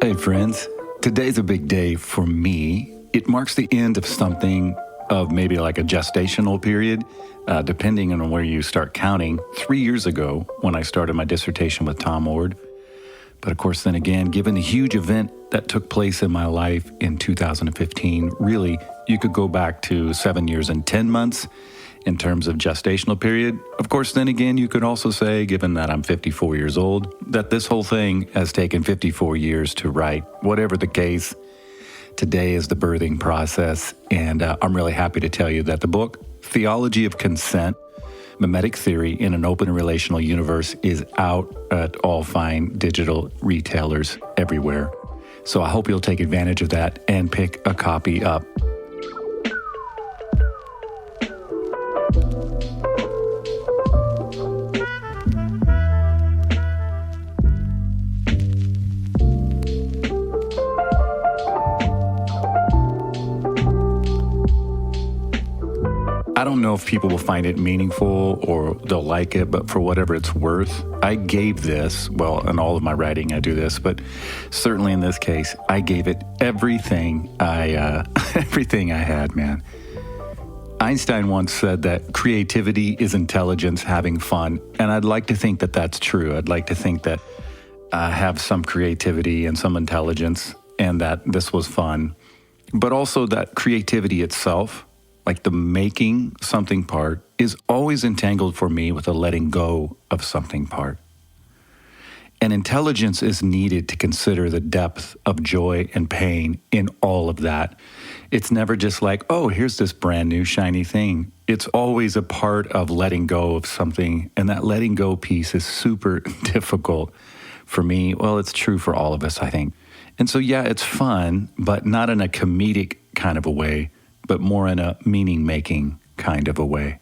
Hey friends, today's a big day for me. It marks the end of something of maybe like a gestational period, depending on where you start counting. 3 years ago when I started my dissertation with Tom Ord. But of course, then again, given the huge event that took place in my life in 2015, really, you could go back to 7 years and 10 months in terms of gestational period. Of course, then again, you could also say, given that I'm 54 years old, that this whole thing has taken 54 years to write. Whatever the case, today is the birthing process, and I'm really happy to tell you that the book, Theology of Consent-Mimetic Theory in an Open and Relational Universe, is out at all fine digital retailers everywhere. So I hope you'll take advantage of that and pick a copy up. I don't know if people will find it meaningful or they'll like it, but for whatever it's worth, I gave this, well, in all of my writing I do this, but certainly in this case, I gave it everything everything I had, man. Einstein once said that creativity is intelligence having fun, and I'd like to think that that's true. I'd like to think that I have some creativity and some intelligence, and that this was fun, but also that creativity itself, like the making something part, is always entangled for me with the letting go of something part. And intelligence is needed to consider the depth of joy and pain in all of that. It's never just like, oh, here's this brand new shiny thing. It's always a part of letting go of something. And that letting go piece is super difficult for me. Well, it's true for all of us, I think. And so, yeah, it's fun, but not in a comedic kind of a way, but more in a meaning-making kind of a way.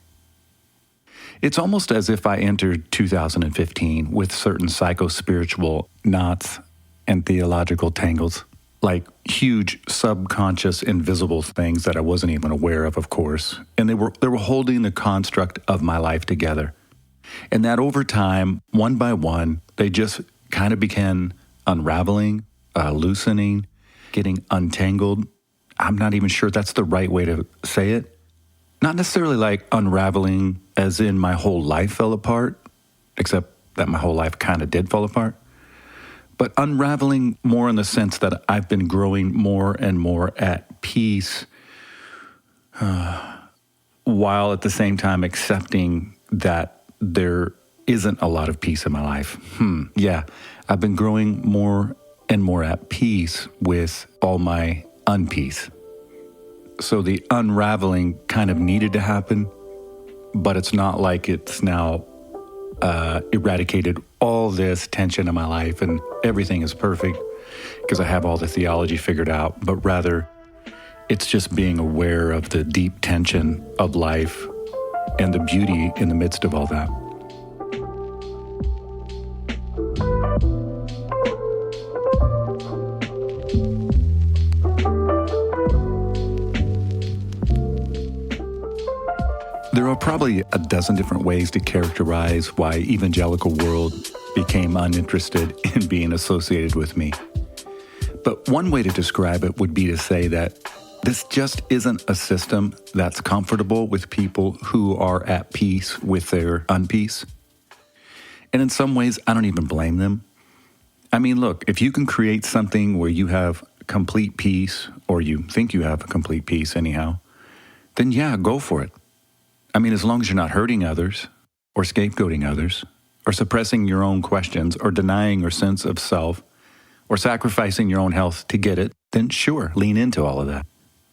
It's almost as if I entered 2015 with certain psycho-spiritual knots and theological tangles, like huge subconscious invisible things that I wasn't even aware of course, and they were holding the construct of my life together. And that over time, one by one, they just kind of began unraveling, loosening, getting untangled. I'm not even sure that's the right way to say it. Not necessarily like unraveling as in my whole life fell apart, except that my whole life kind of did fall apart, but unraveling more in the sense that I've been growing more and more at peace, while at the same time accepting that there isn't a lot of peace in my life. Yeah, I've been growing more and more at peace with all my unpeace. So the unraveling kind of needed to happen, but it's not like it's now eradicated all this tension in my life and everything is perfect because I have all the theology figured out, but rather it's just being aware of the deep tension of life and the beauty in the midst of all that. There are probably a dozen different ways to characterize why evangelical world became uninterested in being associated with me. But one way to describe it would be to say that this just isn't a system that's comfortable with people who are at peace with their unpeace. And in some ways, I don't even blame them. I mean, look, if you can create something where you have complete peace, or you think you have complete peace anyhow, then yeah, go for it. I mean, as long as you're not hurting others, or scapegoating others, or suppressing your own questions, or denying your sense of self, or sacrificing your own health to get it, then sure, lean into all of that.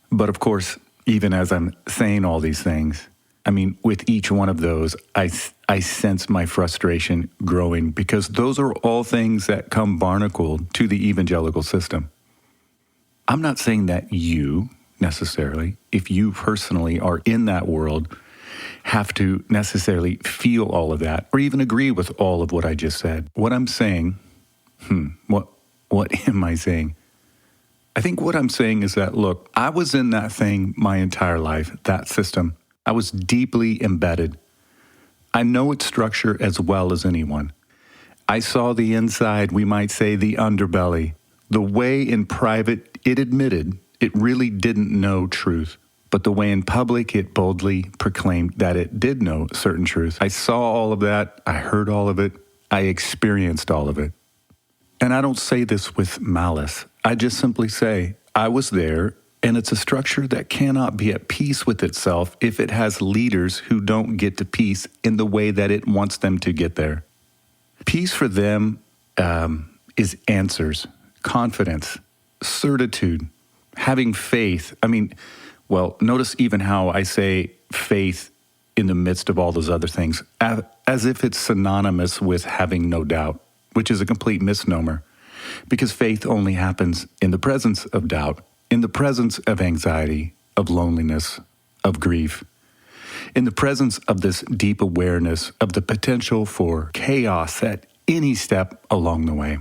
But of course, even as I'm saying all these things, I mean, with each one of those, I sense my frustration growing because those are all things that come barnacled to the evangelical system. I'm not saying that you, necessarily, if you personally are in that world, have to necessarily feel all of that or even agree with all of what I just said. What I'm saying, what am I saying? I think what I'm saying is that, look, I was in that thing my entire life, that system. I was deeply embedded. I know its structure as well as anyone. I saw the inside, we might say the underbelly, The way in private it admitted it really didn't know truth, but the way in public it boldly proclaimed that it did know certain truth. I saw all of that. I heard all of it. I experienced all of it. And I don't say this with malice. I just simply say, I was there, and it's a structure that cannot be at peace with itself if it has leaders who don't get to peace in the way that it wants them to get there. Peace for them is answers, confidence, certitude, having faith. Notice even how I say faith in the midst of all those other things, as if it's synonymous with having no doubt, which is a complete misnomer, because faith only happens in the presence of doubt, in the presence of anxiety, of loneliness, of grief, in the presence of this deep awareness of the potential for chaos at any step along the way.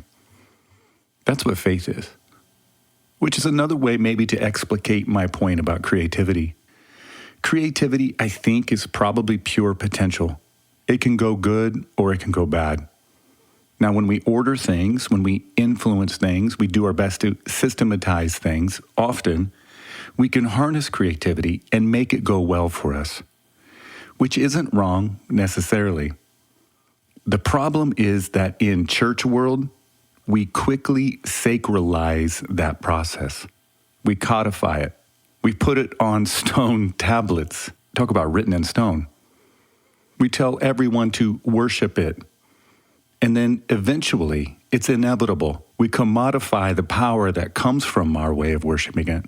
That's what faith is, which is another way maybe to explicate my point about creativity. Creativity, I think, is probably pure potential. It can go good or it can go bad. Now, when we order things, when we influence things, we do our best to systematize things, often we can harness creativity and make it go well for us, which isn't wrong necessarily. The problem is that in church world, we quickly sacralize that process. We codify it. We put it on stone tablets. Talk about written in stone. We tell everyone to worship it. And then eventually, it's inevitable. We commodify the power that comes from our way of worshiping it.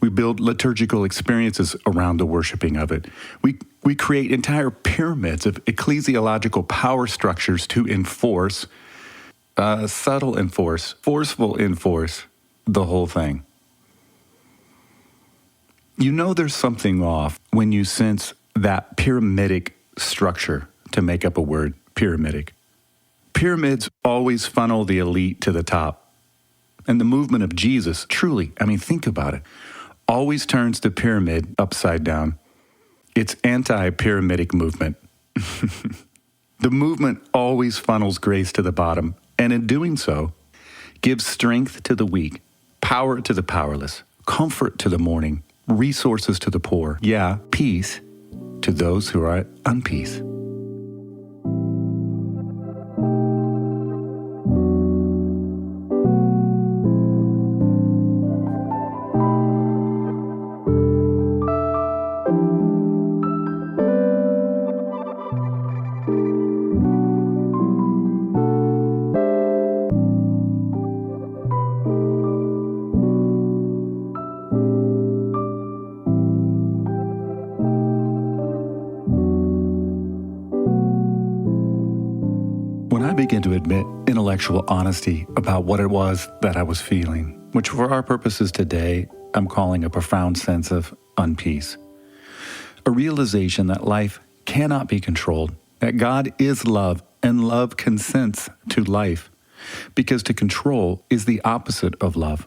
We build liturgical experiences around the worshiping of it. We create entire pyramids of ecclesiological power structures to enforce, subtle enforce, forceful enforce, the whole thing. You know there's something off when you sense that pyramidic structure, to make up a word, pyramidic. Pyramids always funnel the elite to the top. And the movement of Jesus, truly, think about it, always turns the pyramid upside down. It's anti-pyramidic movement. The movement always funnels grace to the bottom, and in doing so, gives strength to the weak, power to the powerless, comfort to the mourning, resources to the poor, peace to those who are at unpeace. Begin to admit intellectual honesty about what it was that I was feeling, which for our purposes today, I'm calling a profound sense of unpeace. A realization that life cannot be controlled, that God is love and love consents to life, because to control is the opposite of love.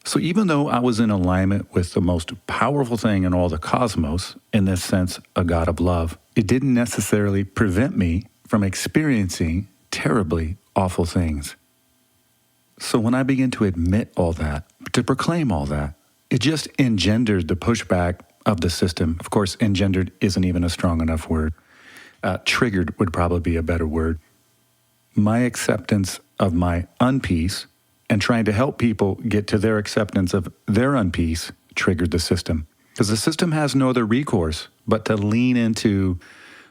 So even though I was in alignment with the most powerful thing in all the cosmos, in this sense, a God of love, it didn't necessarily prevent me from experiencing terribly awful things. So when I began to admit all that, to proclaim all that, it just engendered the pushback of the system. Of course, engendered isn't even a strong enough word. Triggered would probably be a better word. My acceptance of my unpeace and trying to help people get to their acceptance of their unpeace triggered the system. Because the system has no other recourse but to lean into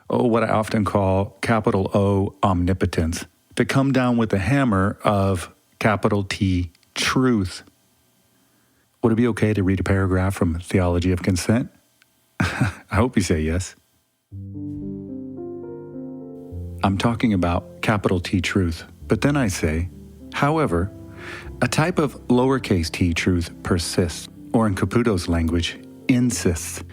what I often call capital O omnipotence, to come down with the hammer of capital T truth. Would it be okay to read a paragraph from Theology of Consent? I hope you say yes. I'm talking about capital T truth, but then I say, however, a type of lowercase t truth persists, or in Caputo's language, insists.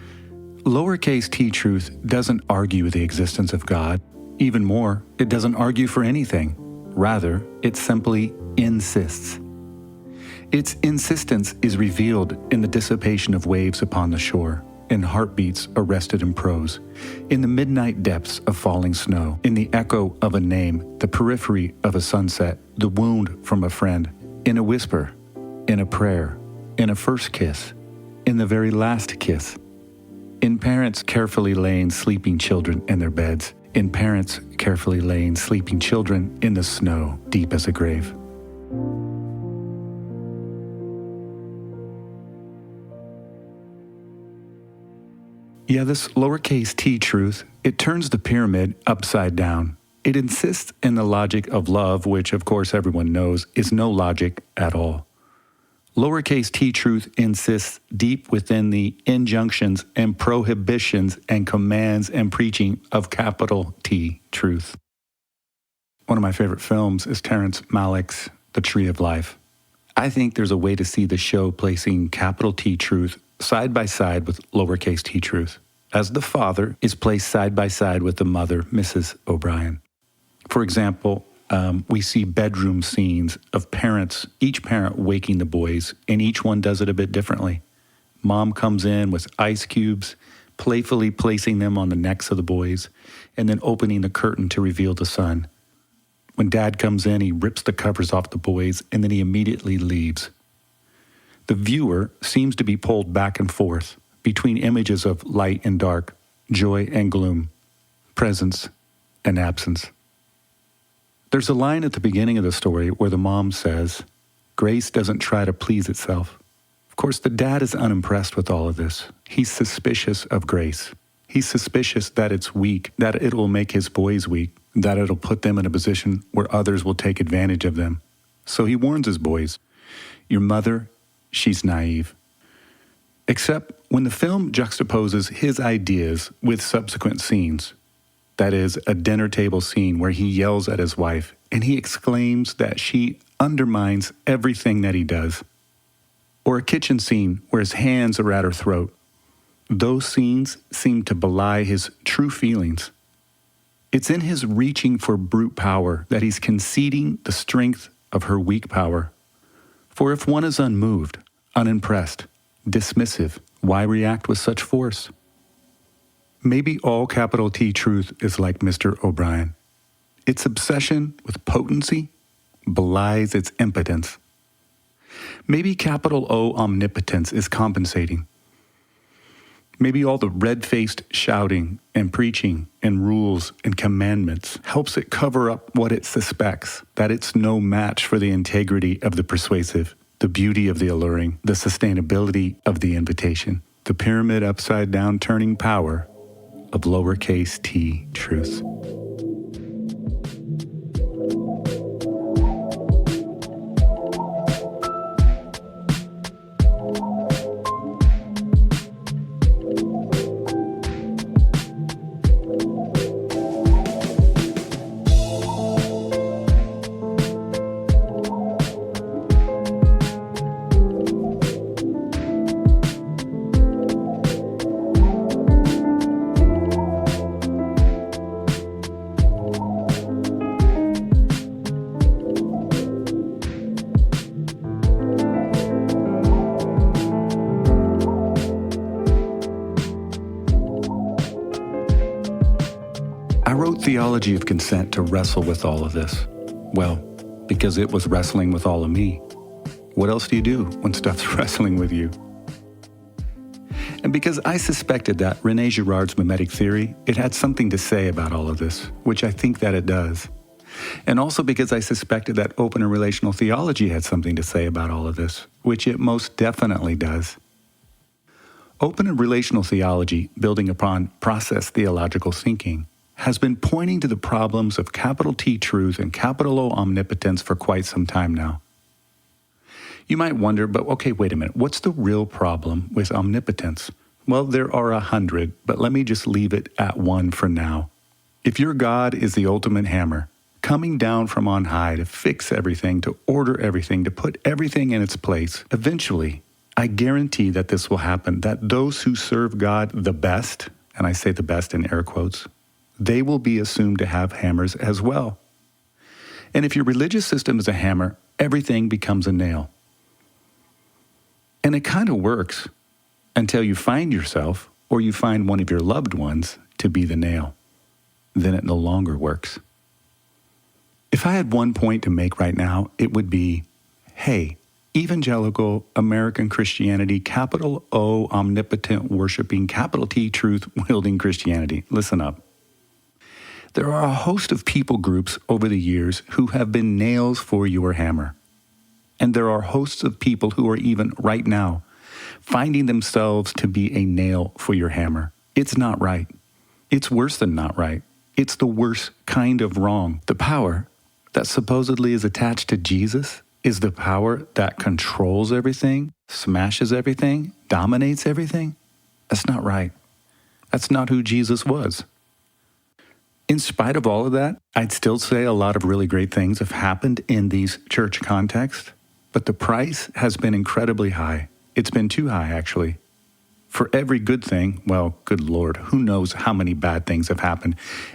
Lowercase t truth doesn't argue the existence of God. Even more, it doesn't argue for anything. Rather, it simply insists. Its insistence is revealed in the dissipation of waves upon the shore, in heartbeats arrested in prose, in the midnight depths of falling snow, in the echo of a name, the periphery of a sunset, the wound from a friend, in a whisper, in a prayer, in a first kiss, in the very last kiss, in parents carefully laying sleeping children in their beds, in parents carefully laying sleeping children in the snow deep as a grave. Yeah, this lowercase t truth, it turns the pyramid upside down. It insists in the logic of love, which of course everyone knows is no logic at all. Lowercase t truth insists deep within the injunctions and prohibitions and commands and preaching of capital T truth. One of my favorite films is Terrence Malick's The Tree of Life. I think there's a way to see the show placing capital T truth side by side with lowercase t truth, as the father is placed side by side with the mother, Mrs. O'Brien. For example, we see bedroom scenes of parents, each parent waking the boys, and each one does it a bit differently. Mom comes in with ice cubes, playfully placing them on the necks of the boys, and then opening the curtain to reveal the son. When dad comes in, he rips the covers off the boys, and then he immediately leaves. The viewer seems to be pulled back and forth between images of light and dark, joy and gloom, presence and absence. There's a line at the beginning of the story where the mom says, "Grace doesn't try to please itself." Of course, the dad is unimpressed with all of this. He's suspicious of grace. He's suspicious that it's weak, that it will make his boys weak, that it'll put them in a position where others will take advantage of them. So he warns his boys, "Your mother, she's naive." Except when the film juxtaposes his ideas with subsequent scenes, that is, a dinner table scene where he yells at his wife and he exclaims that she undermines everything that he does, or a kitchen scene where his hands are at her throat, those scenes seem to belie his true feelings. It's in his reaching for brute power that he's conceding the strength of her weak power. For if one is unmoved, unimpressed, dismissive, why react with such force? Maybe all capital T truth is like Mr. O'Brien. Its obsession with potency belies its impotence. Maybe capital O omnipotence is compensating. Maybe all the red-faced shouting and preaching and rules and commandments helps it cover up what it suspects, that it's no match for the integrity of the persuasive, the beauty of the alluring, the sustainability of the invitation, the pyramid upside down turning power of lowercase t truth. I wrote Theology of Consent to wrestle with all of this. Well, because it was wrestling with all of me. What else do you do when stuff's wrestling with you? And because I suspected that René Girard's mimetic theory, it had something to say about all of this, which I think that it does. And also because I suspected that open and relational theology had something to say about all of this, which it most definitely does. Open and relational theology, building upon process theological thinking, has been pointing to the problems of capital T truth and capital O omnipotence for quite some time now. You might wonder, but okay, wait a minute, what's the real problem with omnipotence? Well, there are 100, but let me just leave it at one for now. If your God is the ultimate hammer, coming down from on high to fix everything, to order everything, to put everything in its place, eventually, I guarantee that this will happen, that those who serve God the best, and I say the best in air quotes, they will be assumed to have hammers as well. And if your religious system is a hammer, everything becomes a nail. And it kind of works until you find yourself or you find one of your loved ones to be the nail. Then it no longer works. If I had one point to make right now, it would be hey, evangelical American Christianity, capital O, omnipotent, worshiping, capital T, truth, wielding Christianity. Listen up. There are a host of people groups over the years who have been nails for your hammer. And there are hosts of people who are even right now finding themselves to be a nail for your hammer. It's not right. It's worse than not right. It's the worst kind of wrong. The power that supposedly is attached to Jesus is the power that controls everything, smashes everything, dominates everything. That's not right. That's not who Jesus was. In spite of all of that, I'd still say a lot of really great things have happened in these church contexts, but the price has been incredibly high. It's been too high, actually. For every good thing, well, good Lord, who knows how many bad things have happened.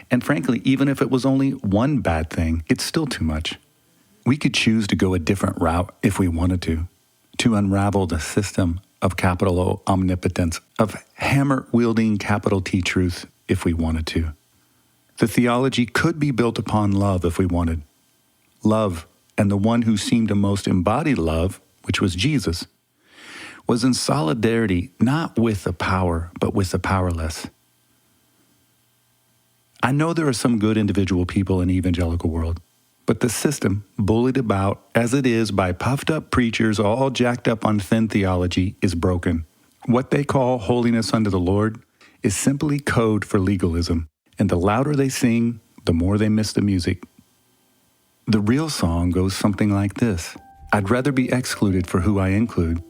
And frankly, even if it was only one bad thing, it's still too much. We could choose to go a different route if we wanted to unravel the system of capital O omnipotence, of hammer-wielding capital T truth if we wanted to. The theology could be built upon love if we wanted. Love, and the one who seemed to most embody love, which was Jesus, was in solidarity not with the power, but with the powerless. I know there are some good individual people in the evangelical world, but the system, bullied about as it is by puffed up preachers all jacked up on thin theology, is broken. What they call holiness unto the Lord is simply code for legalism. And the louder they sing, the more they miss the music. The real song goes something like this. I'd rather be excluded for who I include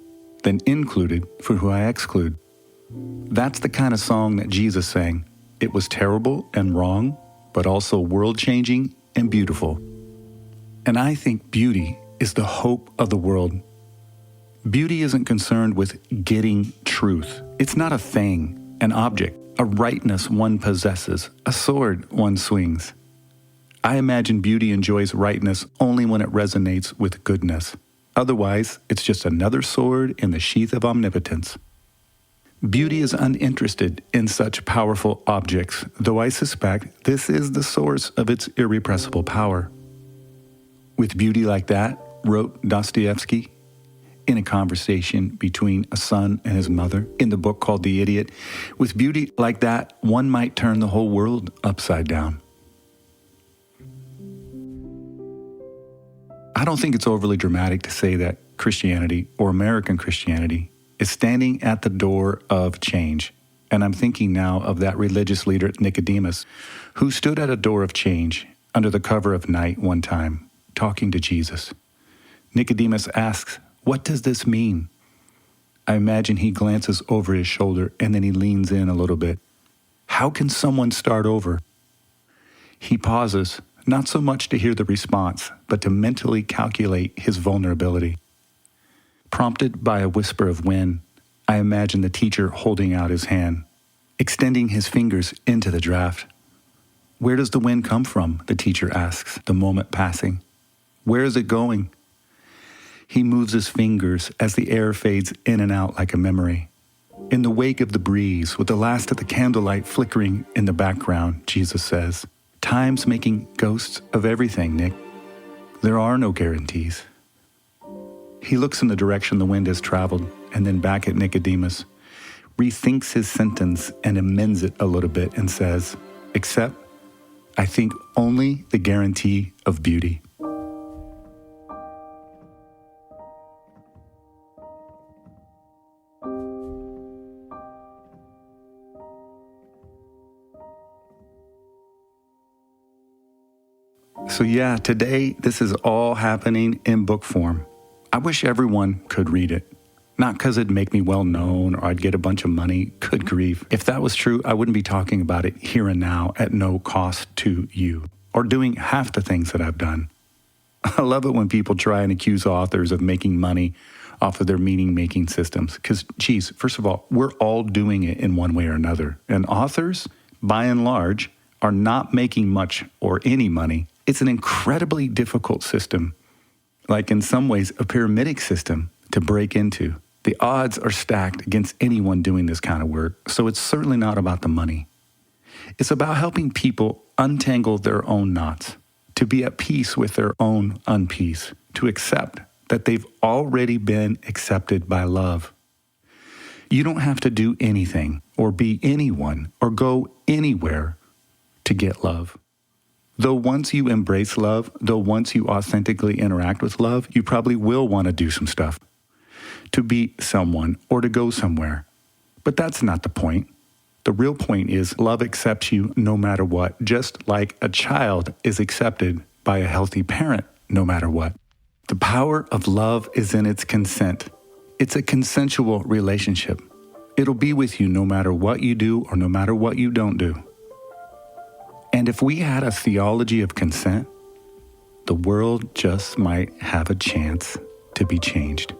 than included for who I exclude. That's the kind of song that Jesus sang. It was terrible and wrong, but also world-changing and beautiful. And I think beauty is the hope of the world. Beauty isn't concerned with getting truth. It's not a thing, an object. A rightness one possesses, a sword one swings. I imagine beauty enjoys rightness only when it resonates with goodness. Otherwise, it's just another sword in the sheath of omnipotence. Beauty is uninterested in such powerful objects, though I suspect this is the source of its irrepressible power. With beauty like that, wrote Dostoevsky, in a conversation between a son and his mother in the book called The Idiot, with beauty like that, one might turn the whole world upside down. I don't think it's overly dramatic to say that Christianity, or American Christianity, is standing at the door of change. And I'm thinking now of that religious leader, Nicodemus, who stood at a door of change under the cover of night one time, talking to Jesus. Nicodemus asks, "What does this mean?" I imagine he glances over his shoulder and then he leans in a little bit. How can someone start over? He pauses, not so much to hear the response, but to mentally calculate his vulnerability. Prompted by a whisper of wind, I imagine the teacher holding out his hand, extending his fingers into the draft. Where does the wind come from? The teacher asks, the moment passing. Where is it going? He moves his fingers as the air fades in and out like a memory. In the wake of the breeze, with the last of the candlelight flickering in the background, Jesus says, "Time's making ghosts of everything, Nick. There are no guarantees." He looks in the direction the wind has traveled and then back at Nicodemus, rethinks his sentence and amends it a little bit and says, "Except, I think only the guarantee of beauty." So yeah, today this is all happening in book form. I wish everyone could read it. Not because it'd make me well known or I'd get a bunch of money. Good grief. If that was true, I wouldn't be talking about it here and now at no cost to you, or doing half the things that I've done. I love it when people try and accuse authors of making money off of their meaning-making systems. Because, geez, first of all, we're all doing it in one way or another. And authors, by and large, are not making much or any money. It's an incredibly difficult system, like in some ways a pyramidic system, to break into. The odds are stacked against anyone doing this kind of work, so it's certainly not about the money. It's about helping people untangle their own knots, to be at peace with their own unpeace, to accept that they've already been accepted by love. You don't have to do anything or be anyone or go anywhere to get love. Though once you embrace love, though once you authentically interact with love, you probably will want to do some stuff, to be someone or to go somewhere. But that's not the point. The real point is love accepts you no matter what, just like a child is accepted by a healthy parent no matter what. The power of love is in its consent. It's a consensual relationship. It'll be with you no matter what you do or no matter what you don't do. And if we had a theology of consent, the world just might have a chance to be changed.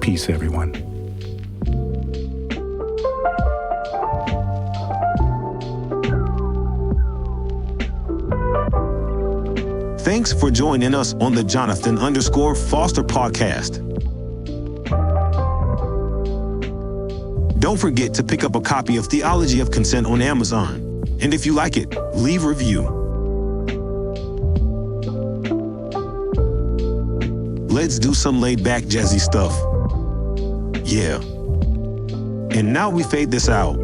Peace, everyone. Thanks for joining us on the Jonathan_Foster podcast. Don't forget to pick up a copy of Theology of Consent on Amazon. And if you like it, leave a review. Let's do some laid-back jazzy stuff. Yeah. And now we fade this out.